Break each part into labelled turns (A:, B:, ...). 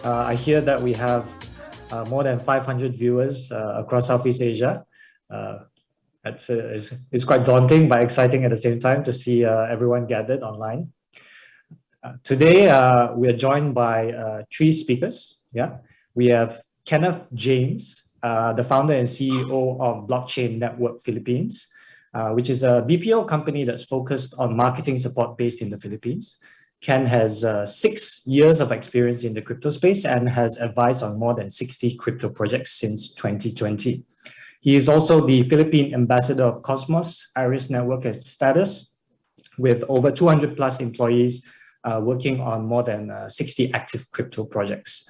A: I hear that we have more than 500 viewers across Southeast Asia. It's quite daunting but exciting at the same time to see everyone gathered online. Today, we are joined by three speakers. Yeah, we have Kenneth James, the founder and CEO of Blockchain Network Philippines, which is a BPO company that's focused on marketing support based in the Philippines. Ken has 6 years of experience in the crypto space and has advised on more than 60 crypto projects since 2020. He is also the Philippine ambassador of Cosmos Iris Network status, with over 200 plus employees working on more than 60 active crypto projects.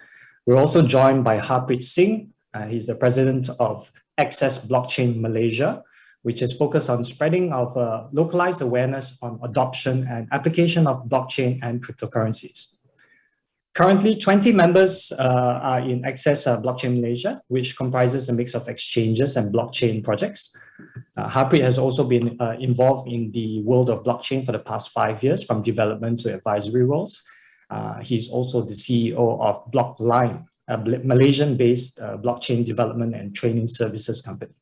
A: We're also joined by Harpreet Singh. He's the president of Access Blockchain Malaysia, which is focused on spreading of localized awareness on adoption and application of blockchain and cryptocurrencies. Currently, 20 members are in Access Blockchain Malaysia, which comprises a mix of exchanges and blockchain projects. Harpreet has also been involved in the world of blockchain for the past 5 years, from development to advisory roles. He's also the CEO of Blockline, a Malaysian-based blockchain development and training services company.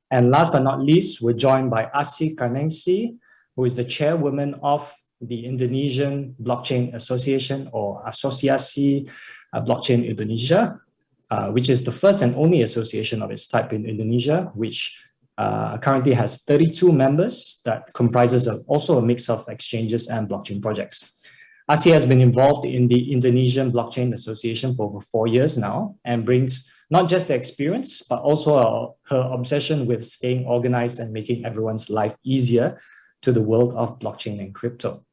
A: And last but not least, we're joined by Asih Karnengsih, who is the chairwoman of the Indonesian Blockchain Association, or Asosiasi Blockchain Indonesia, which is the first and only association of its type in Indonesia, which currently has 32 members that comprises also a mix of exchanges and blockchain projects. Asih has been involved in the Indonesian Blockchain Association for over 4 years now and brings not just the experience, but also her obsession with staying organized and making everyone's life easier to the world of blockchain and crypto,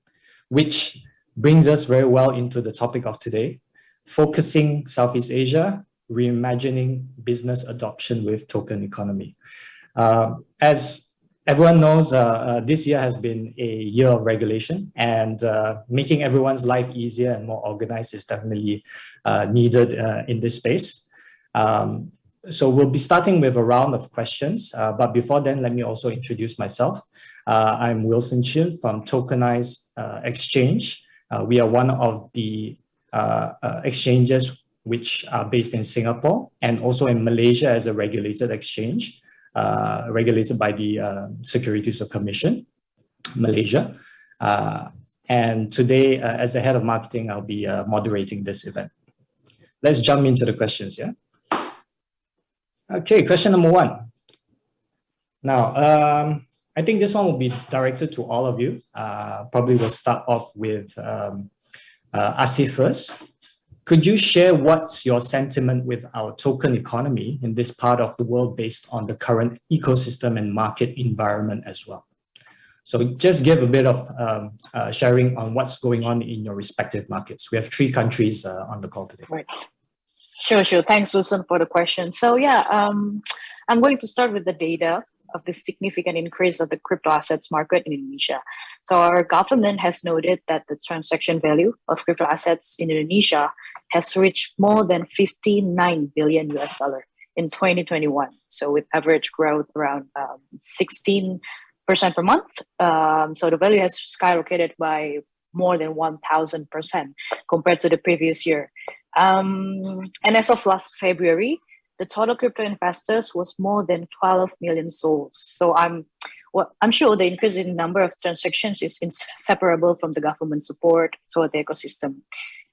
A: which brings us very well into the topic of today, focusing Southeast Asia, reimagining business adoption with token economy. As everyone knows, this year has been a year of regulation, and making everyone's life easier and more organized is definitely needed in this space. So we'll be starting with a round of questions, but before then, let me also introduce myself. I'm Wilson Chin from Tokenize Exchange. We are one of the exchanges which are based in Singapore and also in Malaysia as a regulated exchange, regulated by the Securities Commission, Malaysia. And today, as the head of marketing, I'll be moderating this event. Let's jump into the questions, yeah? Okay, question number one. Now, I think this one will be directed to all of you. Probably we'll start off with Asih first. Could you share what's your sentiment with our token economy in this part of the world based on the current ecosystem and market environment as well? So just give a bit of sharing on what's going on in your respective markets. We have 3 countries on the call today.
B: Right. Sure. Thanks, Wilson, for the question. So yeah, I'm going to start with the data of the significant increase of the crypto assets market in Indonesia. So our government has noted that the transaction value of crypto assets in Indonesia has reached more than $59 billion in 2021. So with average growth around 16% per month. So the value has skyrocketed by more than 1,000% compared to the previous year. And as of last February, the total crypto investors was more than 12 million souls. So I'm sure the increase in number of transactions is inseparable from the government support toward the ecosystem.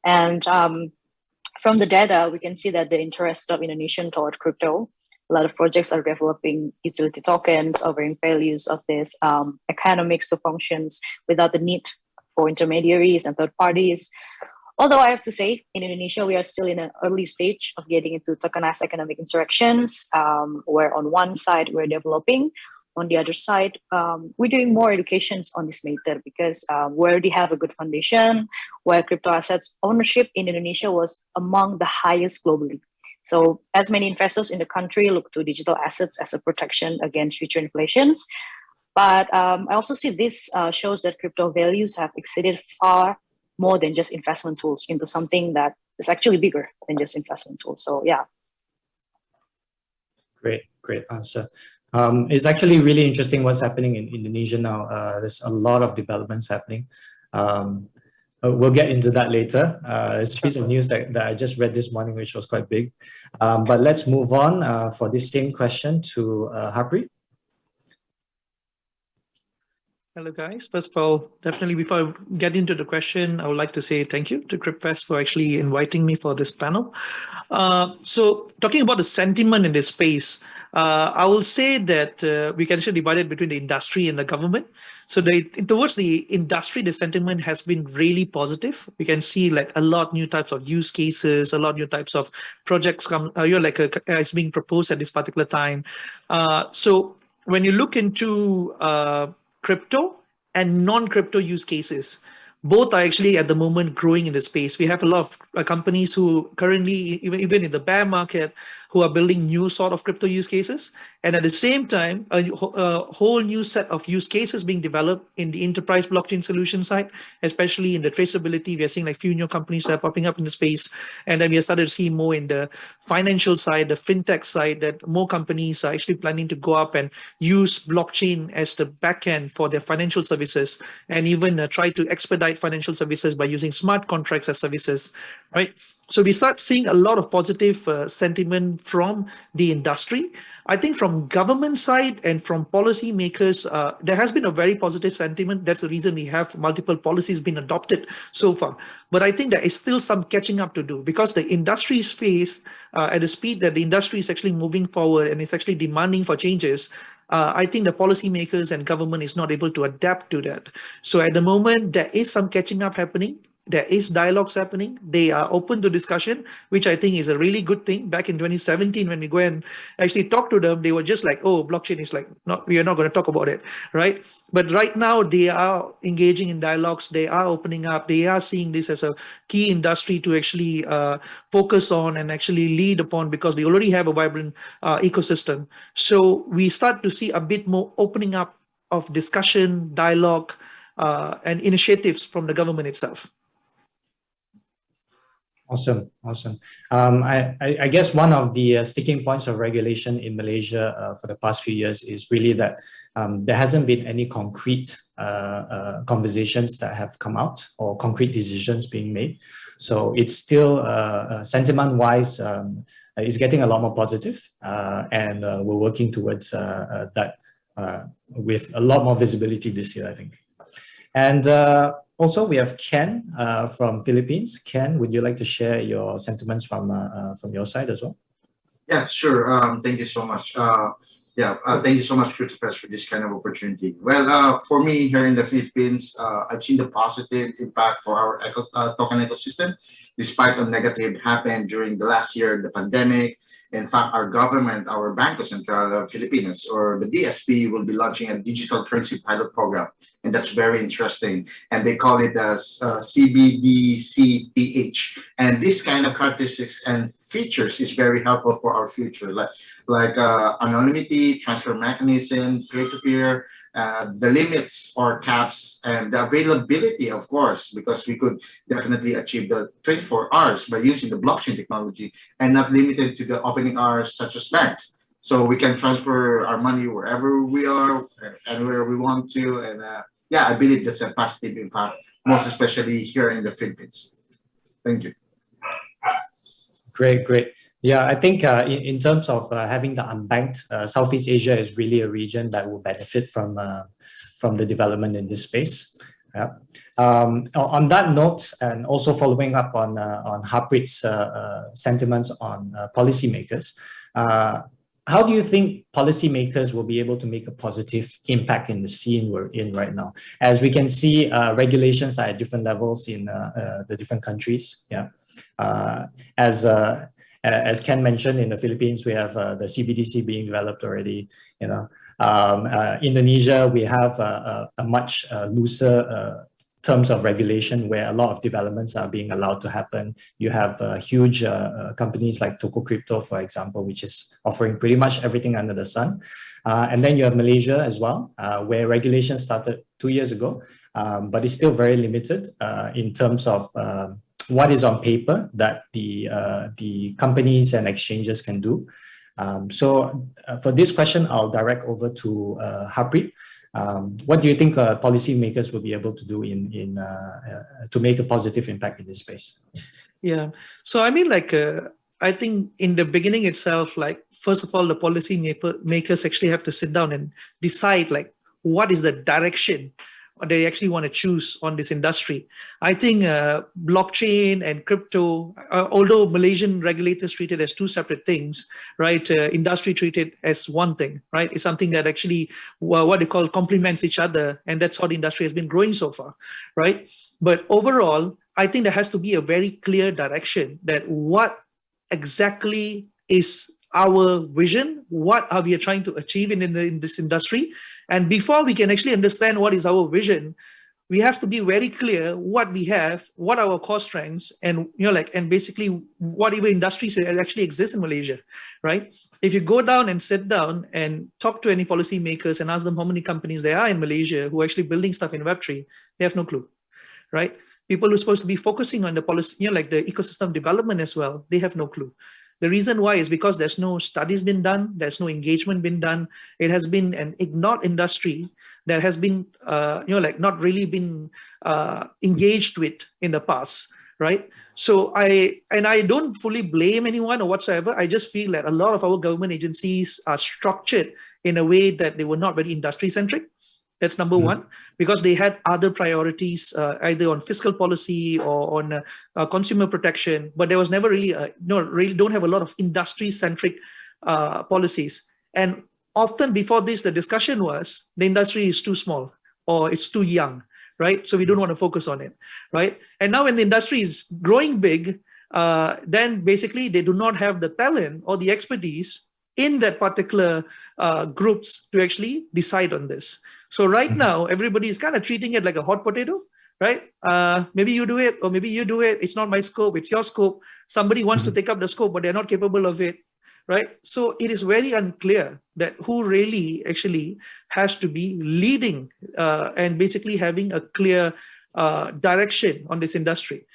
B: And from the data, we can see that the interest of Indonesian toward crypto, a lot of projects are developing utility tokens, offering values of this economics to functions without the need for intermediaries and third parties. Although I have to say, in Indonesia, we are still in an early stage of getting into tokenized economic interactions, where on one side we're developing, on the other side, we're doing more educations on this matter because we already have a good foundation where crypto assets ownership in Indonesia was among the highest globally. So as many investors in the country look to digital assets as a protection against future inflations. But I also see this shows that crypto values have exceeded far more than just investment tools into something that is actually bigger than just investment tools. So yeah.
A: Great answer. It's actually really interesting what's happening in Indonesia now. There's a lot of developments happening. We'll get into that later. It's a piece of news that I just read this morning, which was quite big. But let's move on for this same question to Harpreet.
C: Hello, guys. First of all, definitely before I get into the question, I would like to say thank you to CryptFest for actually inviting me for this panel. So talking about the sentiment in this space, I will say that we can actually divide it between the industry and the government. So towards the industry, the sentiment has been really positive. We can see like a lot new types of use cases, a lot new types of projects is being proposed at this particular time. So when you look into crypto and non-crypto use cases, both are actually at the moment growing in the space. We have a lot of companies who currently, even in the bear market, who are building new sort of crypto use cases. And at the same time, a whole new set of use cases being developed in the enterprise blockchain solution side, especially in the traceability. We are seeing like few new companies that are popping up in the space. And then we are starting to see more in the financial side, the fintech side, that more companies are actually planning to go up and use blockchain as the backend for their financial services, and even try to expedite financial services by using smart contracts as services, right? So we start seeing a lot of positive sentiment from the industry. I think from government side and from policymakers, there has been a very positive sentiment. That's the reason we have multiple policies being adopted so far. But I think there is still some catching up to do, because the industry is faced at the speed that the industry is actually moving forward and it's actually demanding for changes. I think the policymakers and government is not able to adapt to that. So at the moment, there is some catching up happening. There is dialogues happening. They are open to discussion, which I think is a really good thing. Back in 2017, when we go and actually talk to them, they were just like, oh, blockchain is like, we are not going to talk about it, right? But right now, they are engaging in dialogues. They are opening up. They are seeing this as a key industry to actually focus on and actually lead upon, because they already have a vibrant ecosystem. So we start to see a bit more opening up of discussion, dialogue, and initiatives from the government itself.
A: Awesome. I guess one of the sticking points of regulation in Malaysia for the past few years is really that there hasn't been any concrete conversations that have come out or concrete decisions being made. So it's still sentiment-wise, it's getting a lot more positive, and we're working towards that with a lot more visibility this year, I think. And also, we have Ken from Philippines. Ken, would you like to share your sentiments from your side as well?
D: Yeah, sure. Thank you so much. Thank you so much, Christopher, for this kind of opportunity. Well, for me here in the Philippines, I've seen the positive impact for our token ecosystem, despite the negative happened during the last year, the pandemic. In fact, our government, our Banco Central of Filipinas, or the BSP, will be launching a digital currency pilot program. And that's very interesting. And they call it as CBDCPH. And this kind of characteristics and features is very helpful for our future, like anonymity, transfer mechanism, peer-to-peer, the limits or caps, and the availability, of course, because we could definitely achieve the 24 hours by using the blockchain technology and not limited to the opening hours such as banks. So we can transfer our money wherever we are, anywhere we want to. And I believe that's a positive impact, most especially here in the Philippines. Thank you.
A: Great. Yeah, I think in terms of having the unbanked, Southeast Asia is really a region that will benefit from the development in this space. Yeah. On that note, and also following up on Harpreet's sentiments on policymakers, how do you think policymakers will be able to make a positive impact in the scene we're in right now? As we can see, regulations are at different levels in the different countries. Yeah. As Ken mentioned, in the Philippines, we have the CBDC being developed already. Indonesia, we have a much looser terms of regulation where a lot of developments are being allowed to happen. You have huge companies like Toko Crypto, for example, which is offering pretty much everything under the sun. And then you have Malaysia as well, where regulation started 2 years ago, but it's still very limited in terms of what is on paper that the companies and exchanges can do. So for this question, I'll direct over to Harpreet. What do you think policymakers will be able to do to make a positive impact in this space?
C: Yeah. So I mean, like, I think in the beginning itself, like, first of all, the policy makers actually have to sit down and decide, like, what is the direction they actually want to choose on this industry. I think blockchain and crypto, although Malaysian regulators treat it as two separate things, right? Industry treat it as one thing, right? It's something that actually, what they call, complements each other. And that's how the industry has been growing so far, right? But overall, I think there has to be a very clear direction that what exactly is our vision, what are we trying to achieve in this industry. And before we can actually understand what is our vision, we have to be very clear what we have, what are our core strengths, and and basically whatever industries actually exist in Malaysia, right? If you go down and sit down and talk to any policymakers and ask them how many companies there are in Malaysia who are actually building stuff in Web3, they have no clue, right? People who are supposed to be focusing on the policy, the ecosystem development as well, they have no clue. The reason why is because there's no studies been done, there's no engagement been done. It has been an ignored industry that has been, not really been engaged with in the past, right? So I don't fully blame anyone or whatsoever. I just feel that a lot of our government agencies are structured in a way that they were not very industry centric. That's number one, because they had other priorities, either on fiscal policy or on consumer protection, but there was never really, really don't have a lot of industry-centric policies. And often before this, the discussion was the industry is too small or it's too young, right? So we don't want to focus on it, right? And now when the industry is growing big, then basically they do not have the talent or the expertise in that particular groups to actually decide on this. So right now, everybody is kind of treating it like a hot potato, right? Maybe you do it, or maybe you do it. It's not my scope, it's your scope. Somebody wants to take up the scope, but they're not capable of it, right? So it is very unclear that who really actually has to be leading and basically having a clear direction on this industry.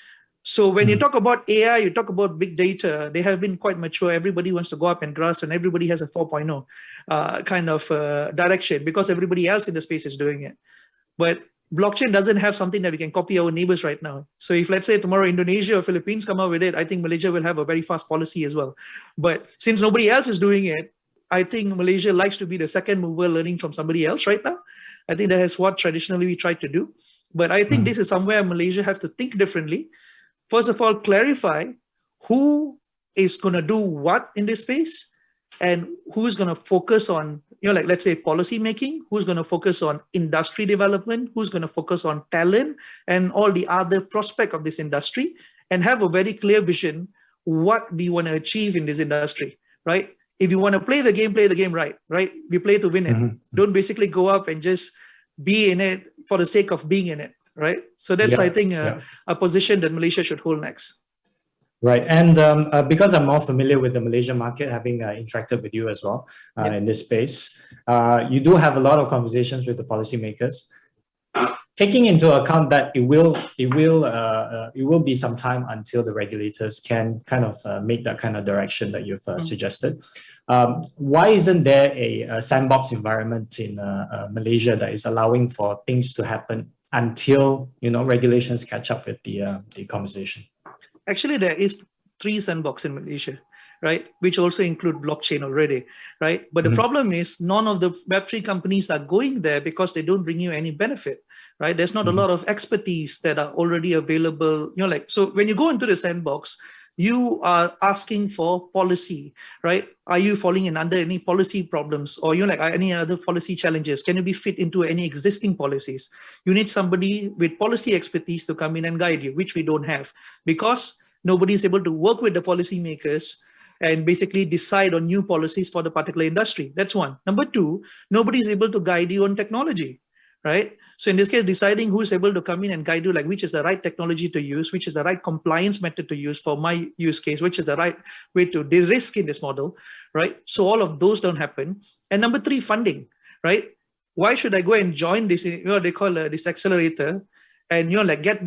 C: So when you talk about AI, you talk about big data, they have been quite mature. Everybody wants to go up and grasp, and everybody has a 4.0 kind of direction because everybody else in the space is doing it. But blockchain doesn't have something that we can copy our neighbors right now. So if, let's say, tomorrow Indonesia or Philippines come up with it, I think Malaysia will have a very fast policy as well. But since nobody else is doing it, I think Malaysia likes to be the second mover learning from somebody else right now. I think that is what traditionally we try to do. But I think this is somewhere Malaysia has to think differently. First of all, clarify who is going to do what in this space and who's going to focus on, let's say policy making, who's going to focus on industry development, who's going to focus on talent and all the other prospect of this industry, and have a very clear vision what we want to achieve in this industry, right? If you want to play the game right? We play to win it. Don't basically go up and just be in it for the sake of being in it. Right. So that's, I think, a position that Malaysia should hold next.
A: Right. And because I'm more familiar with the Malaysian market, having interacted with you as well in this space, you do have a lot of conversations with the policymakers. Taking into account that it will be some time until the regulators can kind of make that kind of direction that you've suggested. Why isn't there a sandbox environment in Malaysia that is allowing for things to happen until regulations catch up with the conversation?
C: Actually, there is 3 sandbox in Malaysia, right? Which also include blockchain already, right? But the problem is none of the Web3 companies are going there because they don't bring you any benefit, right? There's not a lot of expertise that are already available. So when you go into the sandbox, you are asking for policy, right? Are you falling in under any policy problems, or any other policy challenges? Can you be fit into any existing policies? You need somebody with policy expertise to come in and guide you, which we don't have, because nobody is able to work with the policymakers and basically decide on new policies for the particular industry. That's one. Number 2, nobody is able to guide you on technology, right? So in this case, deciding who is able to come in and guide you, like which is the right technology to use, which is the right compliance method to use for my use case, which is the right way to de-risk in this model, right? So all of those don't happen. And number 3, funding, right? Why should I go and join this, they call this accelerator, and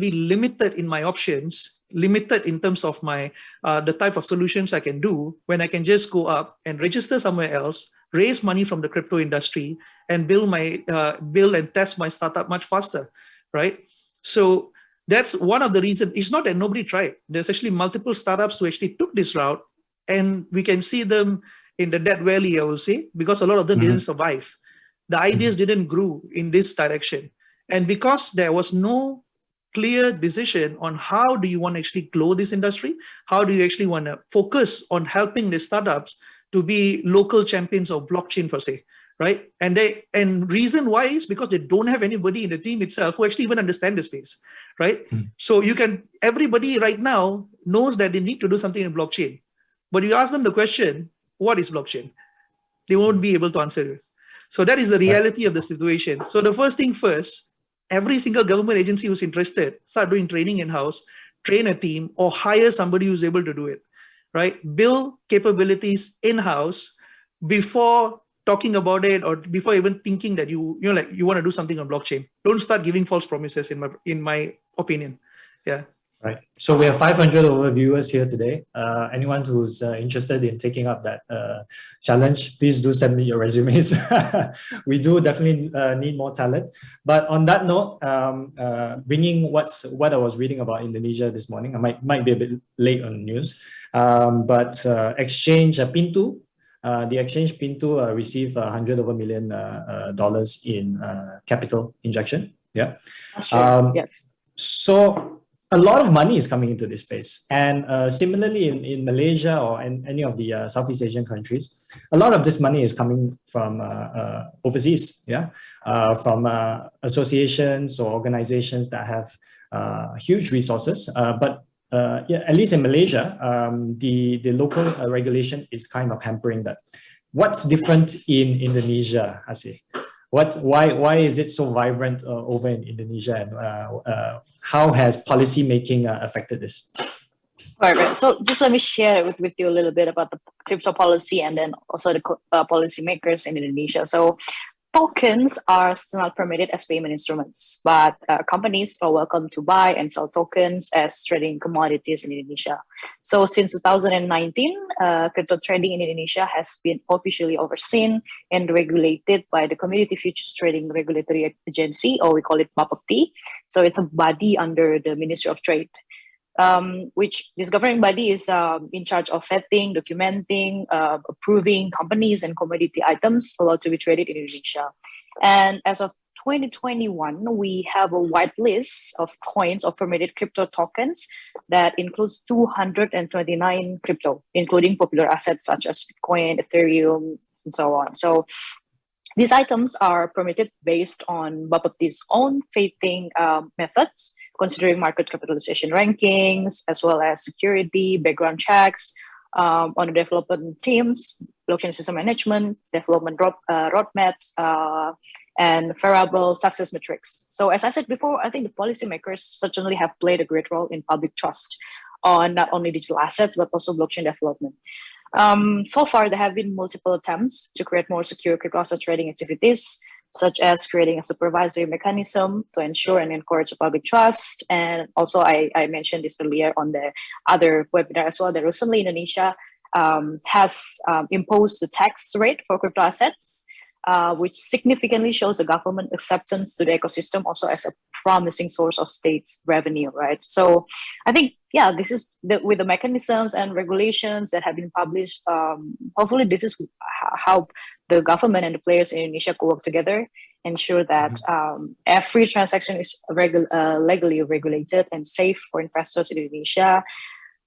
C: be limited in my options limited in terms of my the type of solutions I can do when I can just go up and register somewhere else, raise money from the crypto industry, and build and test my startup much faster, right? So that's one of the reasons. It's not that nobody tried. There's actually multiple startups who actually took this route, and we can see them in the Death Valley, I will say, because a lot of them didn't survive. The ideas didn't grow in this direction. And because there was no clear decision on how do you want to actually grow this industry, how do you actually want to focus on helping the startups to be local champions of blockchain per se, right? And reason why is because they don't have anybody in the team itself who actually even understand the space, right? So everybody right now knows that they need to do something in blockchain, but you ask them the question, what is blockchain? They won't be able to answer it. So that is the reality of the situation. So the first thing first, every single government agency who's interested, start doing training in-house, train a team, or hire somebody who's able to do it, right? Build capabilities in-house before talking about it or before even thinking that you want to do something on blockchain. Don't start giving false promises, in my opinion. Yeah.
A: Right. So we have 500 over viewers here today. Anyone who's interested in taking up that challenge, please do send me your resumes. We do definitely need more talent. But on that note, bringing what I was reading about Indonesia this morning, I might be a bit late on the news, but exchange Pintu, the exchange Pintu received $100 million in capital injection. Yeah.
B: That's right. Yes.
A: So a lot of money is coming into this space. And similarly in Malaysia or in any of the Southeast Asian countries, a lot of this money is coming from overseas, from associations or organizations that have huge resources. But at least in Malaysia, the local regulation is kind of hampering that. What's different in Indonesia, Asih? Why is it so vibrant over in Indonesia, and how has policy making affected this?
B: Right. So just let me share with you a little bit about the crypto policy and then also the policymakers in Indonesia. So tokens are still not permitted as payment instruments, but companies are welcome to buy and sell tokens as trading commodities in Indonesia. So since 2019, crypto trading in Indonesia has been officially overseen and regulated by the Community Futures Trading Regulatory Agency, or we call it Bapepti. So it's a body under the Ministry of Trade. Which this governing body is in charge of vetting, documenting, approving companies and commodity items allowed to be traded in Indonesia. And as of 2021, we have a wide list of coins of permitted crypto tokens that includes 229 crypto, including popular assets such as Bitcoin, Ethereum, and so on. So these items are permitted based on Bapepti's own faithing methods, considering market capitalization rankings, as well as security, background checks on the development teams, blockchain system management, development roadmaps, and variable success metrics. So as I said before, I think the policymakers certainly have played a great role in public trust on not only digital assets, but also blockchain development. So far, there have been multiple attempts to create more secure crypto asset trading activities, such as creating a supervisory mechanism to ensure and encourage public trust. And also, I mentioned this earlier on the other webinar as well, that recently Indonesia has imposed the tax rate for crypto assets, which significantly shows the government acceptance to the ecosystem also as a promising source of state's revenue, right? So I think, this is with the mechanisms and regulations that have been published. Hopefully, this is how the government and the players in Indonesia could work together, ensure that every transaction is legally regulated and safe for investors in Indonesia.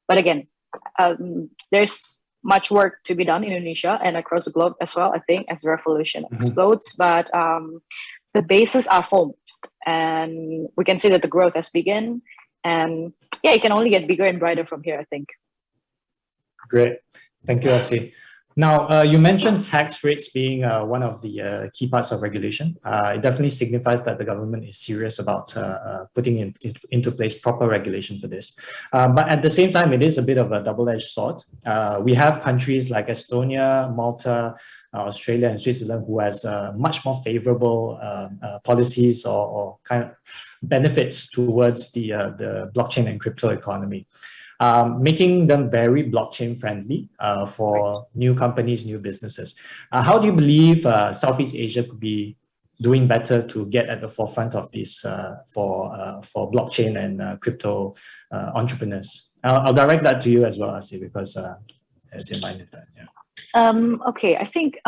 B: But again, there's much work to be done in Indonesia and across the globe as well, I think, as the revolution explodes. But the bases are formed, and we can see that the growth has begun. And it can only get bigger and brighter from here, I think.
A: Great. Thank you, Asih. Now, you mentioned tax rates being one of the key parts of regulation. It definitely signifies that the government is serious about putting into place proper regulation for this. But at the same time, it is a bit of a double-edged sword. We have countries like Estonia, Malta, Australia, and Switzerland who has much more favorable policies or kind of benefits towards the blockchain and crypto economy. Making them very blockchain friendly for new companies, new businesses. How do you believe Southeast Asia could be doing better to get at the forefront of this for blockchain and crypto entrepreneurs? I'll direct that to you as well, Asih, because as in mind with that. Yeah.
B: Okay, I think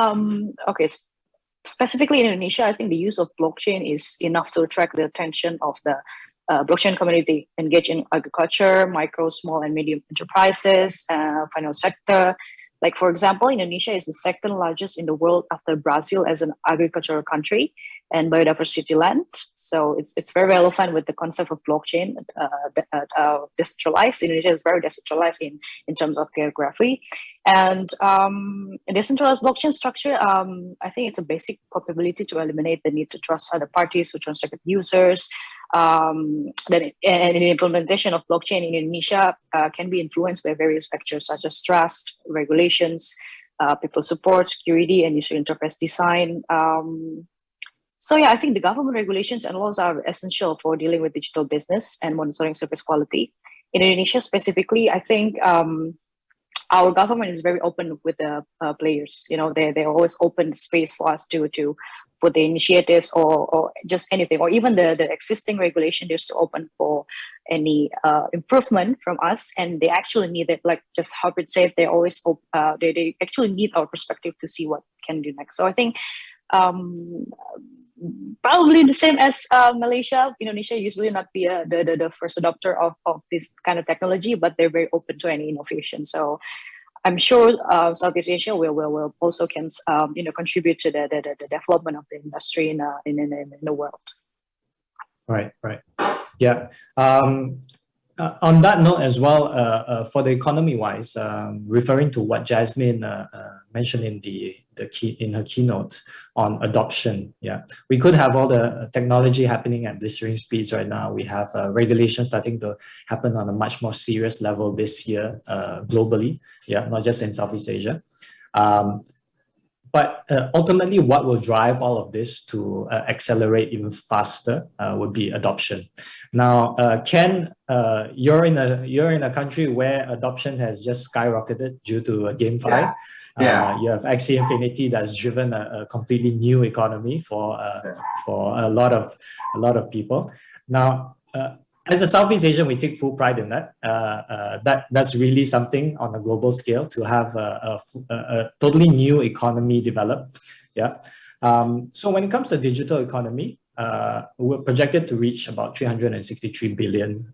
B: specifically in Indonesia, I think the use of blockchain is enough to attract the attention of the blockchain community engaged in agriculture, micro, small, and medium enterprises, financial sector. Like, for example, Indonesia is the second largest in the world after Brazil as an agricultural country and biodiversity land. So it's very relevant with the concept of blockchain. Decentralized. Indonesia is very decentralized in terms of geography. And a decentralized blockchain structure, I think it's a basic capability to eliminate the need to trust other parties to transact with users. And the implementation of blockchain in Indonesia can be influenced by various factors such as trust, regulations, people support, security, and user interface design. So yeah, I think the government regulations and laws are essential for dealing with digital business and monitoring service quality. In Indonesia specifically, I think our government is very open with the players. You know, they always open space for us to put the initiatives or just anything, or even the existing regulation. They're still open for any improvement from us, and they actually need it. Like just Harpreet said, they always they actually need our perspective to see what can do next. So I think probably the same as Malaysia. Indonesia usually not be the first adopter of this kind of technology, but they're very open to any innovation. So I'm sure Southeast Asia will also can contribute to the development of the industry in the world.
A: Right. Yeah. On that note as well, for the economy-wise, referring to what Jasmine mentioned in her keynote on adoption, yeah, we could have all the technology happening at blistering speeds right now. We have regulations starting to happen on a much more serious level this year globally, yeah, not just in Southeast Asia. But ultimately, what will drive all of this to accelerate even faster would be adoption. Now, Ken, you're in a country where adoption has just skyrocketed due to GameFi.
D: Yeah.
A: You have Axie Infinity that's driven a completely new economy for a lot of people. Now, as a Southeast Asian, we take full pride in that. That's really something on a global scale to have a totally new economy develop. Yeah. So when it comes to digital economy, we're projected to reach about 363 billion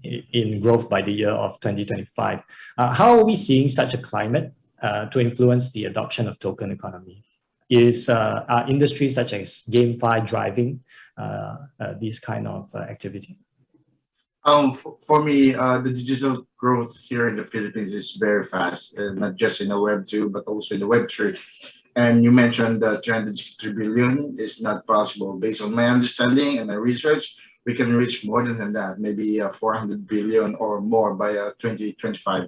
A: in growth by the year of 2025. How are we seeing such a climate to influence the adoption of token economy? Is industries such as GameFi driving these kind of activity?
D: For me, the digital growth here in the Philippines is very fast, not just in the Web 2, but also in the Web 3. And you mentioned that 363 billion is not possible. Based on my understanding and my research, we can reach more than that, maybe 400 billion or more by 2025.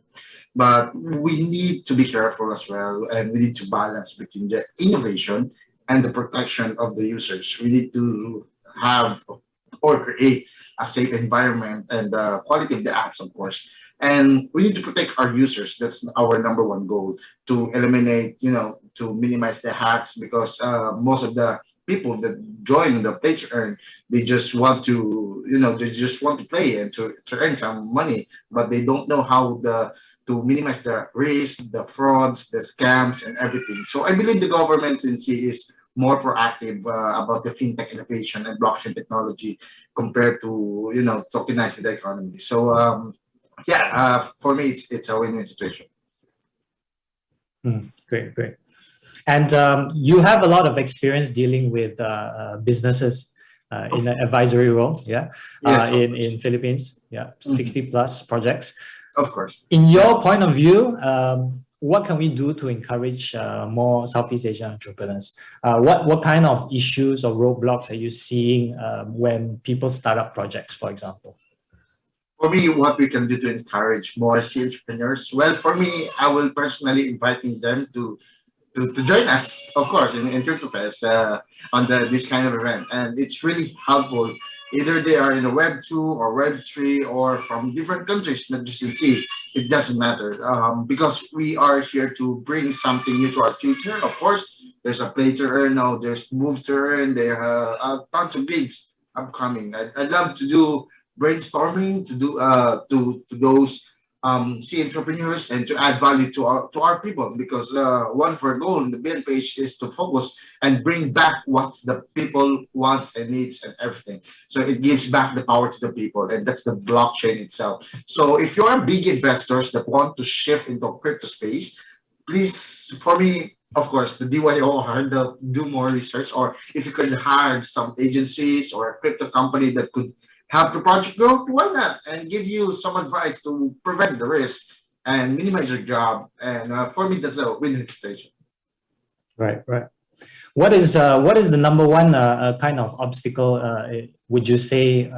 D: But we need to be careful as well, and we need to balance between the innovation and the protection of the users. We need to have or create a safe environment and the quality of the apps, of course. And we need to protect our users. That's our number one goal, to eliminate, to minimize the hacks, because most of the people that join the play to earn, they just want to, they just want to play and to earn some money, but they don't know how to minimize the risk, the frauds, the scams, and everything. So I believe the government in C is more proactive about the fintech innovation and blockchain technology compared to tokenizing the economy. So for me it's a win-win situation.
A: Great. And you have a lot of experience dealing with businesses in an advisory role, yeah,
D: Yes,
A: in Philippines, yeah, 60 plus projects.
D: Of course.
A: In your point of view, what can we do to encourage more Southeast Asian entrepreneurs? What kind of issues or roadblocks are you seeing when people start up projects, for example?
D: For me, what we can do to encourage more C entrepreneurs? Well, for me, I will personally inviting them to join us, of course, in CryptoFest on this kind of event. And it's really helpful. Either they are in a Web 2 or Web 3 or from different countries, not just in C. It doesn't matter because we are here to bring something new to our future. Of course, there's a play to earn now, there's move to earn, there are tons of games upcoming. I love to do brainstorming to do to those see entrepreneurs and to add value to our people because one of our goal in the main page is to focus and bring back what the people wants and needs and everything. So it gives back the power to the people, and that's the blockchain itself. So if you're big investors that want to shift into crypto space, please, for me, of course, the DYOR, do more research, or if you could hire some agencies or a crypto company that could help the project go, why not? And give you some advice to prevent the risk and minimize your job. And for me, that's a win-win situation.
A: Right, right. What is the number one kind of obstacle would you say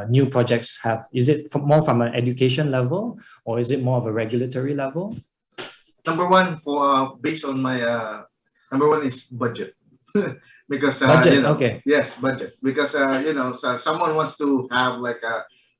A: new projects have? Is it more from an education level or is it more of a regulatory level?
D: Number one, for based on my number one is budget. Because
A: budget,
D: you know,
A: okay.
D: yes, budget. Because you know, so someone wants to have like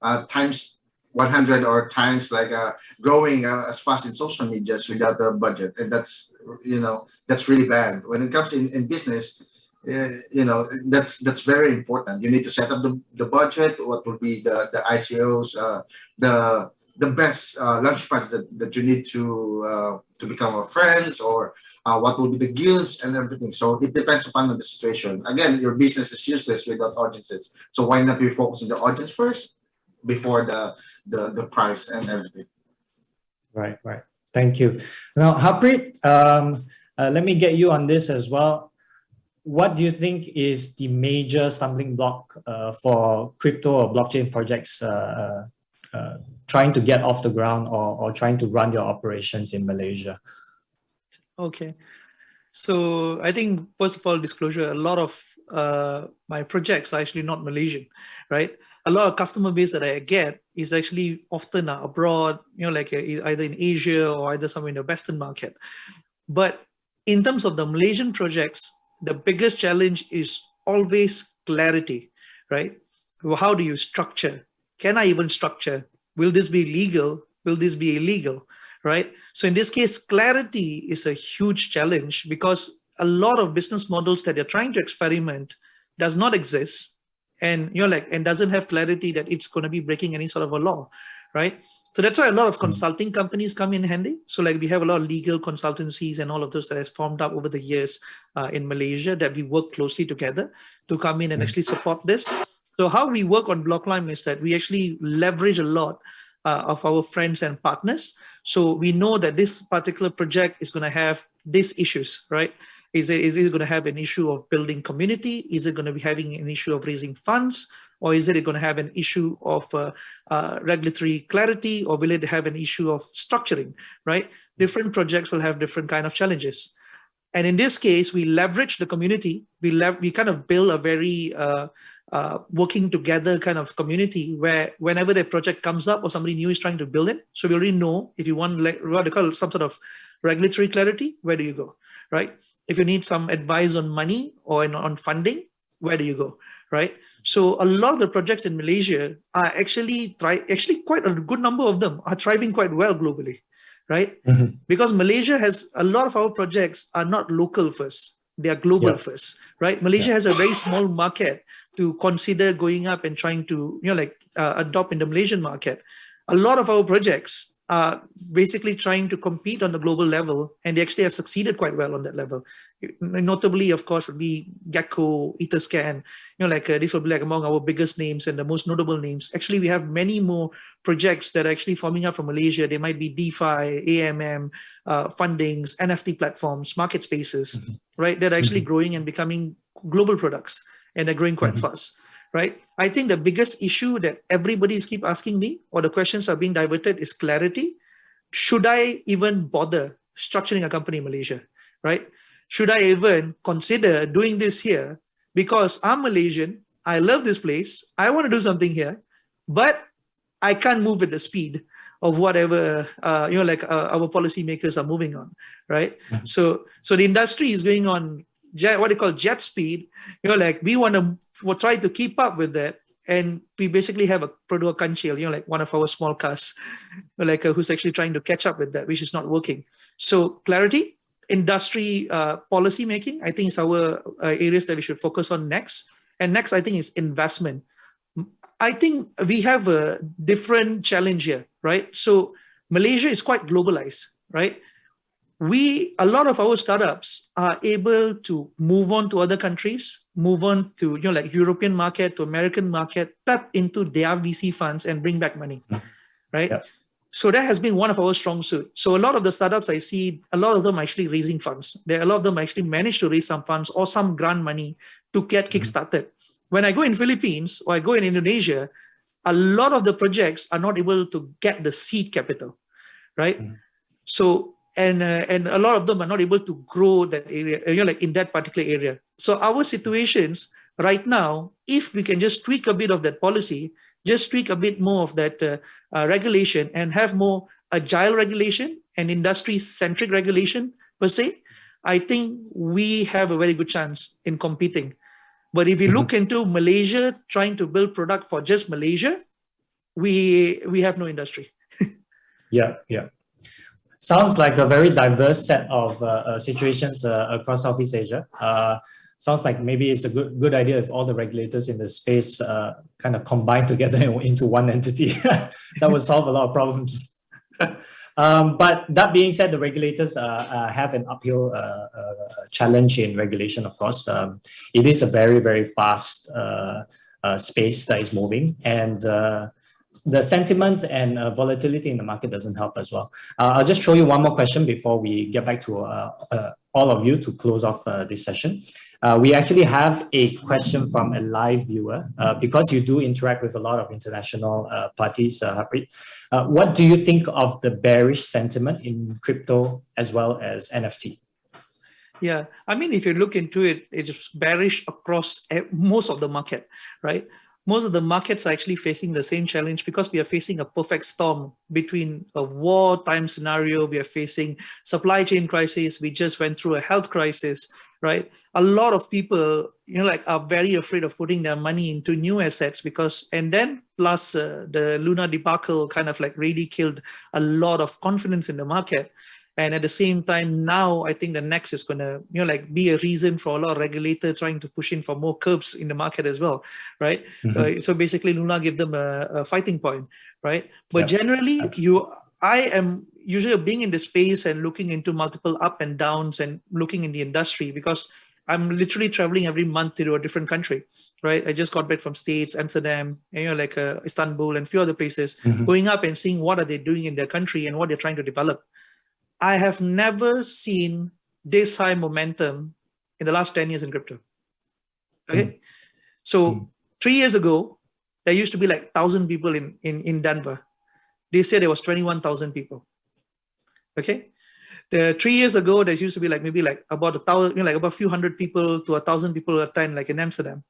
D: a times 100 or times like growing as fast in social medias without a budget, and that's, you know, that's really bad. When it comes in business, you know, that's very important. You need to set up the budget. What will be the ICOs, the best launch pads that you need to become our friends, or what will be the guilds and everything. So it depends upon the situation. Again, your business is useless without audiences. So why not we focus on the audience first before the price and everything?
A: Right, right. Thank you. Now, Harpreet, let me get you on this as well. What do you think is the major stumbling block for crypto or blockchain projects trying to get off the ground or trying to run your operations in Malaysia?
C: Okay. So I think, first of all, disclosure, a lot of my projects are actually not Malaysian, right? A lot of customer base that I get is actually often abroad, you know, like either in Asia or either somewhere in the Western market. But in terms of the Malaysian projects, the biggest challenge is always clarity, right? Well, how do you structure? Can I even structure? Will this be legal? Will this be illegal? Right? So in this case, clarity is a huge challenge because a lot of business models that you're trying to experiment does not exist, and you're like, and doesn't have clarity that it's going to be breaking any sort of a law, right? So that's why a lot of consulting companies come in handy. So like we have a lot of legal consultancies and all of those that has formed up over the years in Malaysia that we work closely together to come in and actually support this. So how we work on Blockline is that we actually leverage a lot of our friends and partners. So we know that this particular project is going to have these issues, right? Is it going to have an issue of building community? Is it going to be having an issue of raising funds? Or is it going to have an issue of regulatory clarity? Or will it have an issue of structuring, right? Different projects will have different kind of challenges. And in this case, we leverage the community. We kind of build a very working together kind of community where whenever the project comes up or somebody new is trying to build it, so we already know if you want what they call some sort of regulatory clarity, where do you go, right? If you need some advice on money or on funding, where do you go, right? So a lot of the projects in Malaysia are actually quite a good number of them are thriving quite well globally, right? Mm-hmm. Because Malaysia has a lot of our projects are not local first, they are global first, right? Malaysia has a very small market to consider going up and trying to, you know, like adopt in the Malaysian market. A lot of our projects are basically trying to compete on the global level, and they actually have succeeded quite well on that level. Notably, of course, would be Gecko, Etherscan, you know, like this will be like among our biggest names and the most notable names. Actually, we have many more projects that are actually forming up from Malaysia. They might be DeFi, AMM, fundings, NFT platforms, market spaces, right? That are actually growing and becoming global products, and they're growing quite fast. Right? I think the biggest issue that everybody keep asking me, or the questions are being diverted, is clarity. Should I even bother structuring a company in Malaysia, right? Should I even consider doing this here? Because I'm Malaysian, I love this place, I want to do something here, but I can't move at the speed of whatever our policymakers are moving on, right?
A: Mhm.
C: So the industry is going on what they call jet speed. We want to try to keep up with that, and we basically have a product Kanchil, like one of our small cars, who's actually trying to catch up with that, which is not working. So clarity, industry policy making, I think is our areas that we should focus on next. And next, I think, is investment. I think we have a different challenge here, right? So Malaysia is quite globalized, right? A lot of our startups are able to move on to other countries, move on to like European market, to American market, tap into their VC funds and bring back money, right?
A: Yeah.
C: So that has been one of our strong suits. So a lot of the startups I see, a lot of them are actually raising funds. A lot of them actually managed to raise some funds or some grant money to get kickstarted. When I go in Philippines or I go in Indonesia, a lot of the projects are not able to get the seed capital, right? So and a lot of them are not able to grow that area, like in that particular area. So our situations right now, if we can just tweak a bit of that policy, just tweak a bit more of that regulation and have more agile regulation and industry-centric regulation per se, I think we have a very good chance in competing. But if you look into Malaysia trying to build product for just Malaysia, we have no industry.
A: Yeah. Sounds like a very diverse set of situations across Southeast Asia. Sounds like maybe it's a good idea if all the regulators in the space kind of combine together into one entity. That would solve a lot of problems. But that being said, the regulators have an uphill challenge in regulation, of course. It is a very, very fast space that is moving, and the sentiments and volatility in the market doesn't help as well. I'll just show you one more question before we get back to all of you to close off this session. We actually have a question from a live viewer because you do interact with a lot of international parties, Harpreet. What do you think of the bearish sentiment in crypto as well as NFT?
C: Yeah, I mean, if you look into it, it's bearish across most of the market, right? Most of the markets are actually facing the same challenge because we are facing a perfect storm between a wartime scenario. We are facing supply chain crisis. We just went through a health crisis, right? A lot of people, are very afraid of putting their money into new assets and then plus the Luna debacle kind of like really killed a lot of confidence in the market. And at the same time, now I think the next is going to, be a reason for a lot of regulators trying to push in for more curbs in the market as well, right? So basically, Luna gave them a fighting point, right? But generally, I am usually being in the space and looking into multiple up and downs and looking in the industry because I'm literally traveling every month to a different country, right? I just got back from States, Amsterdam, Istanbul, and a few other places, going up and seeing what are they doing in their country and what they're trying to develop. I have never seen this high momentum in the last 10 years in crypto. Okay. So 3 years ago, there used to be like 1,000 people in Denver. They said there was 21,000 people. Okay. 3 years ago, there used to be maybe about 1,000, about a few hundred people to 1,000 people at a time, like in Amsterdam.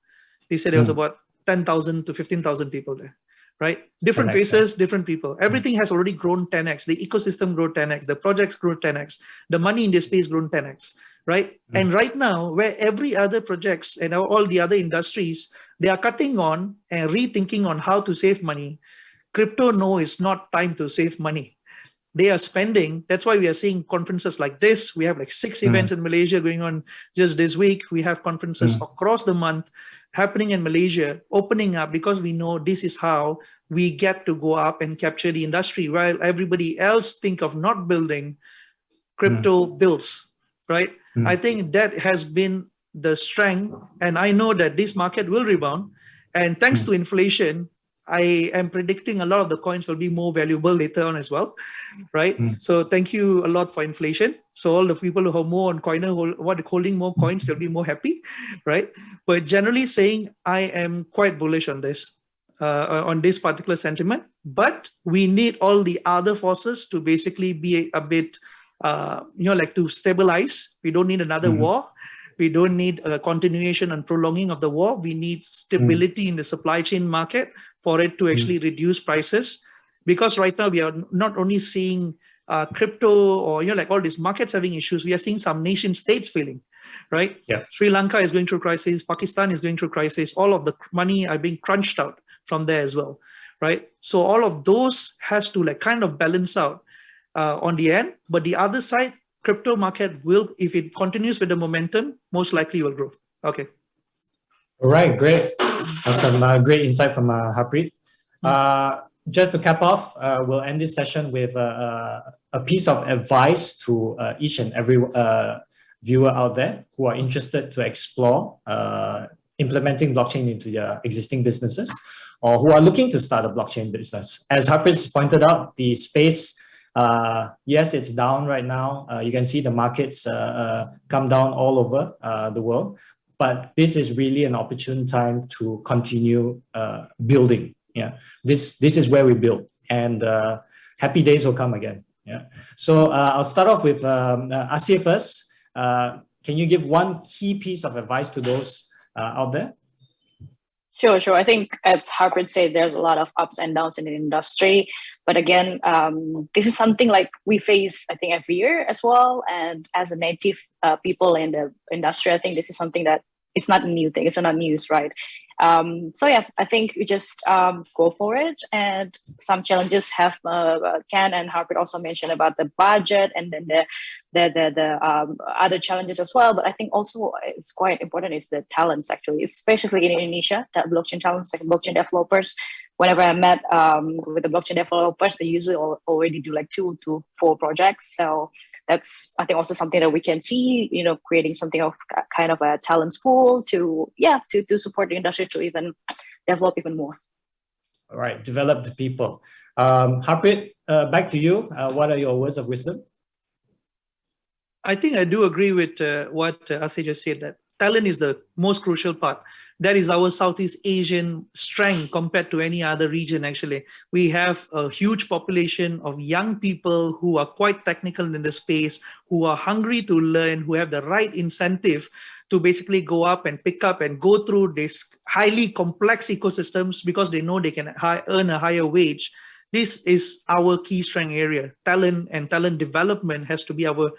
C: They said there was about 10,000 to 15,000 people there. Right? Different faces, different people. Everything has already grown 10x. The ecosystem grew 10x. The projects grew 10x. The money in this space grown 10x. Right? And right now, where every other projects and all the other industries, they are cutting on and rethinking on how to save money. Crypto, no, it's not time to save money. They are spending. That's why we are seeing conferences like this. We have 6 events in Malaysia going on just this week. We have conferences across the month happening in Malaysia, opening up because we know this is how we get to go up and capture the industry while everybody else think of not building, crypto builds, right? I think that has been the strength, and I know that this market will rebound. And thanks to inflation, I am predicting a lot of the coins will be more valuable later on as well, right? So thank you a lot for inflation. So all the people who have more on coin, holding more coins, they'll be more happy, right? But generally saying, I am quite bullish on this particular sentiment. But we need all the other forces to basically be a bit to stabilize. We don't need another war. We don't need a continuation and prolonging of the war. We need stability in the supply chain market for it to actually reduce prices. Because right now we are not only seeing crypto or all these markets having issues, we are seeing some nation states failing, right?
A: Yeah.
C: Sri Lanka is going through crisis. Pakistan is going through crisis. All of the money are being crunched out from there as well, right? So all of those has to kind of balance out on the end. But the other side, crypto market will, if it continues with the momentum, most likely will grow. Okay.
A: All right, great. That's some great insight from Harpreet. Just to cap off, we'll end this session with a piece of advice to each and every viewer out there who are interested to explore implementing blockchain into their existing businesses, or who are looking to start a blockchain business. As Harpreet pointed out, the space, yes, it's down right now. You can see the markets come down all over the world, but this is really an opportune time to continue building. Yeah, this is where we build, and happy days will come again. Yeah. So I'll start off with Asih first. Can you give one key piece of advice to those out there?
B: Sure. I think, as Harpreet said, there's a lot of ups and downs in the industry. But again, this is something like we face, I think, every year as well. And as a native people in the industry, I think this is something that it's not a new thing. It's not news, right? So yeah, I think we just go for it. And some challenges have Ken and Harpreet also mentioned about the budget, and then the other challenges as well. But I think also it's quite important is the talents, actually, especially in Indonesia, that blockchain talents, like blockchain developers. Whenever I met with the blockchain developers, they usually already do like 2 to 4 projects. So that's, I think, also something that we can see, creating something of kind of a talents pool to support the industry to even develop even more.
A: All right, develop the people. Harpreet, back to you. What are your words of wisdom?
C: I think I do agree with what Asih just said, that talent is the most crucial part. That is our Southeast Asian strength compared to any other region, actually. We have a huge population of young people who are quite technical in the space, who are hungry to learn, who have the right incentive to basically go up and pick up and go through these highly complex ecosystems because they know they can earn a higher wage. This is our key strength area. Talent and talent development has to be our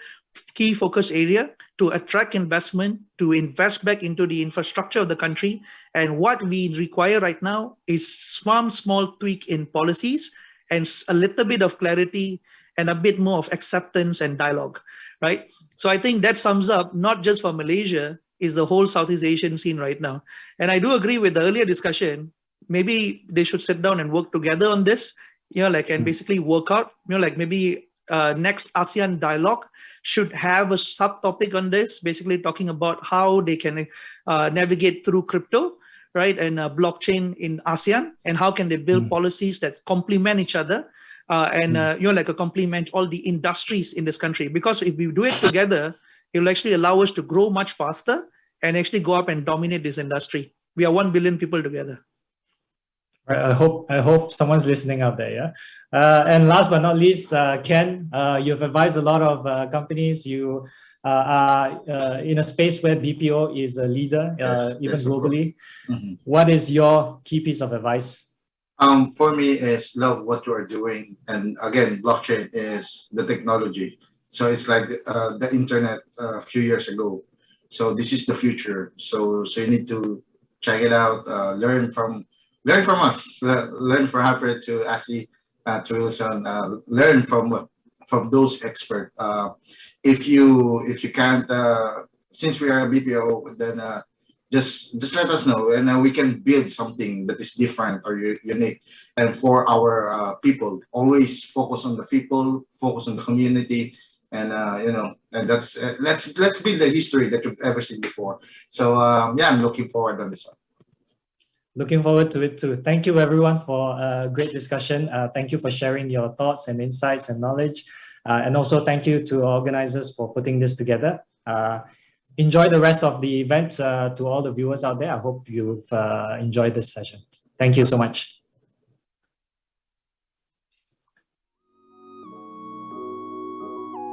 C: key focus area to attract investment, to invest back into the infrastructure of the country. And what we require right now is some small tweak in policies and a little bit of clarity and a bit more of acceptance and dialogue, right? So I think that sums up, not just for Malaysia, is the whole Southeast Asian scene right now. And I do agree with the earlier discussion, maybe they should sit down and work together on this, and basically work out, maybe next ASEAN dialogue should have a subtopic on this, basically talking about how they can navigate through crypto, right, and blockchain in ASEAN, and how can they build policies that complement each other complement all the industries in this country. Because if we do it together, it will actually allow us to grow much faster and actually go up and dominate this industry. We are 1 billion people together.
A: Right, I hope someone's listening out there. Yeah. And last but not least, Ken, you've advised a lot of companies. You are in a space where BPO is a leader, even globally. What is your key piece of advice?
D: For me, is love what you are doing, and again, blockchain is the technology. So it's like the internet a few years ago. So this is the future. So you need to check it out, learn from us, learn from Harpreet to Asih, to Wilson, learn from those experts. If you can't, since we are a BPO, then just let us know, and we can build something that is different or unique. And for our people, always focus on the people, focus on the community, and and that's let's build the history that you've ever seen before. So I'm looking forward on this one.
A: Looking forward to it too. Thank you everyone for a great discussion. Thank you for sharing your thoughts and insights and knowledge. And also thank you to organizers for putting this together. Enjoy the rest of the event to all the viewers out there. I hope you've enjoyed this session. Thank you so much.